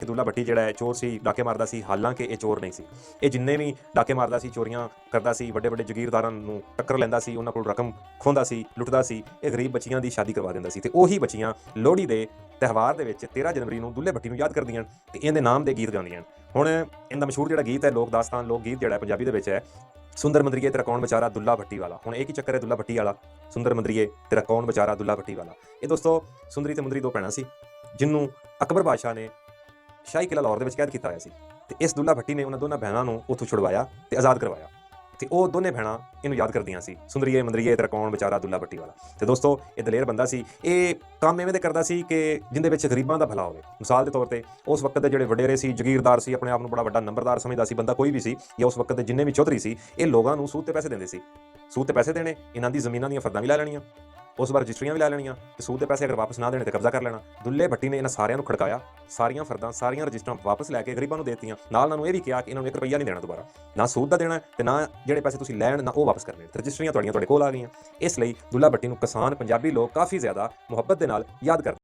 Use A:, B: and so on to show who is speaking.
A: ਕਿ ਦੁੱਲਾ ਭੱਟੀ ਜਿਹੜਾ ਹੈ ਚੋਰ ਸੀ, ਡਾਕੇ ਮਾਰਦਾ ਸੀ। ਹਾਲਾਂਕਿ ਇਹ ਚੋਰ ਨਹੀਂ ਸੀ। ਇਹ ਜਿੰਨੇ ਵੀ ਡਾਕੇ ਮਾਰਦਾ ਸੀ, ਚੋਰੀਆਂ ਕਰਦਾ ਸੀ, ਵੱਡੇ ਵੱਡੇ ਜਗੀਰਦਾਰਾਂ ਨੂੰ ਟੱਕਰ ਲੈਂਦਾ ਸੀ, ਉਹਨਾਂ ਕੋਲ ਰਕਮ ਖੋਹਦਾ ਸੀ, ਲੁੱਟਦਾ ਸੀ, ਇਹ ਗਰੀਬ ਬੱਚੀਆਂ ਦੀ ਸ਼ਾਦੀ ਕਰਵਾ ਦਿੰਦਾ ਸੀ। ਤੇ ਉਹੀ ਬੱਚੀਆਂ ਲੋਹੜੀ ਦੇ ਤਿਉਹਾਰ ਦੇ ਵਿੱਚ 13 ਜਨਵਰੀ ਨੂੰ ਦੁੱਲੇ ਭੱਟੀ ਨੂੰ ਯਾਦ ਕਰਦੀਆਂ ਤੇ ਇਹਦੇ ਨਾਮ ਦੇ ਗੀਤ ਗਾਉਂਦੀਆਂ। ਹੁਣ ਇਹਦਾ ਮਸ਼ਹੂਰ ਜਿਹੜਾ ਗੀਤ ਹੈ, ਲੋਕ ਦਾਸਤਾਨ ਲੋਕ ਗੀਤ ਜਿਹੜਾ ਪੰਜਾਬੀ ਦੇ ਵਿੱਚ ਹੈ, ਸੁੰਦਰ ਮੰਦਰੀਏ ਤੇਰਾ ਕੌਣ ਵਿਚਾਰਾ ਦੁੱਲਾ ਭੱਟੀ ਵਾਲਾ। ਹੁਣ ਇਹ ਕੀ ਚੱਕਰ ਹੈ ਦੁੱਲਾ ਭੱਟੀ ਵਾਲਾ, ਸੁੰਦਰ ਮੰਦਰੀਏ ਤੇਰਾ ਕੌਣ ਵਿਚਾਰਾ ਦੁੱਲਾ ਭੱਟੀ ਵਾਲਾ? ਇਹ ਦੋਸਤੋ ਸੁੰਦਰੀ ਤੇ ਮੁੰਦਰੀ ਦੋ ਭੈਣਾਂ ਸੀ ਜਿਹਨੂੰ ਅਕਬਰ ਬਾਦਸ਼ਾਹ ਨੇ ਸ਼ਾਹੀ ਕਿਲਾ ਲਾਹੌਰ ਦੇ ਵਿੱਚ ਕੈਦ ਕੀਤਾ ਹੋਇਆ ਸੀ। ਤੇ ਇਸ ਦੁੱਲਾ ਭੱਟੀ ਨੇ ਉਹਨਾਂ ਦੋਨਾਂ ਭੈਣਾਂ ਨੂੰ ਉੱਥੋਂ ਛੁਡਵਾਇਆ ਤੇ ਆਜ਼ਾਦ ਕਰਵਾਇਆ। ਤੇ ਉਹ ਦੋਨੇ ਭੈਣਾਂ ਇਹਨੂੰ ਯਾਦ ਕਰਦੀਆਂ ਸੀ, ਸੁੰਦਰੀਏ ਮੰਦਰੀਏ ਤੇਰਾ ਕੌਣ ਵਿਚਾਰਾ ਦੁੱਲਾ ਭੱਟੀ ਵਾਲਾ। ਤੇ ਦੋਸਤੋ ਇਹ ਦਲੇਰ ਬੰਦਾ ਸੀ। ਇਹ ਕੰਮ ਐਵੇਂ ਦੇ ਕਰਦਾ ਸੀ ਕਿ ਜਿੰਦੇ ਵਿੱਚ ਗਰੀਬਾਂ ਦਾ ਭਲਾ ਹੋਵੇ। ਮਿਸਾਲ ਦੇ ਤੌਰ ਤੇ ਉਸ ਵਕਤ ਦੇ ਜਿਹੜੇ ਵਡੇਰੇ ਸੀ, ਜਗੀਰਦਾਰ ਸੀ, ਆਪਣੇ ਆਪ ਨੂੰ ਬੜਾ ਵੱਡਾ ਨੰਬਰਦਾਰ ਸਮਝਦਾ ਸੀ ਬੰਦਾ ਕੋਈ ਵੀ ਸੀ, ਜਾਂ ਉਸ ਵਕਤ ਦੇ ਜਿੰਨੇ ਵੀ ਚੌਧਰੀ ਸੀ, ਇਹ ਲੋਕਾਂ ਨੂੰ ਸੂਦ ਤੇ ਪੈਸੇ ਦਿੰਦੇ ਸੀ। ਸੂਦ ਤੇ ਪੈਸੇ ਦੇਣੇ, ਇਹਨਾਂ ਦੀ ਜ਼ਮੀਨਾਂ ਦੀਆਂ ਫਰਦਾਂ ਵੀ ਲੈ ਲੈਣੀਆਂ, ਉਸ ਵਾਰ ਰਜਿਸਟਰੀਆਂ ਵੀ ਲੈ ਲੈਣੀਆਂ, ਤੇ ਸੂਦ ਦੇ ਪੈਸੇ ਅਗਰ ਵਾਪਸ ਨਾ ਦੇਣੇ ਤੇ ਕਬਜ਼ਾ ਕਰ ਲੈਣਾ। ਦੁੱਲੇ ਭੱਟੀ ਨੇ ਇਹਨਾਂ ਸਾਰਿਆਂ ਨੂੰ ਖੜਕਾਇਆ, ਸਾਰੀਆਂ ਫਰਦਾਂ ਸਾਰੀਆਂ ਰਜਿਸਟਰਾਂ ਵਾਪਸ ਲੈ ਕੇ ਗਰੀਬਾਂ ਨੂੰ ਦੇ ਦਿੱਤੀਆਂ। ਨਾਲ ਉਹਨਾਂ ਨੂੰ ਇਹ ਵੀ ਕਿਹਾ ਕਿ ਇਹਨਾਂ ਨੂੰ 1 ਰੁਪਈਆ ਨਹੀਂ ਦੇਣਾ ਦੁਬਾਰਾ, ਨਾ ਸੂਦ ਦਾ ਦੇਣਾ ਤੇ ਨਾ ਜਿਹੜੇ ਪੈਸੇ ਤੁਸੀਂ ਲੈਣ ਨਾ ਉਹ ਵਾਪਸ ਕਰਨੇ। ਰਜਿਸਟਰੀਆਂ ਤੁਹਾਡੇ ਕੋਲ ਆ ਗਈਆਂ। ਇਸ ਲਈ ਦੁੱਲਾ ਭੱਟੀ ਨੂੰ ਕਿਸਾਨ ਪੰਜਾਬੀ ਲੋਕ ਕਾਫੀ ਜ਼ਿਆਦਾ ਮੁਹੱਬਤ ਦੇ ਨਾਲ ਯਾਦ ਕਰਦੇ।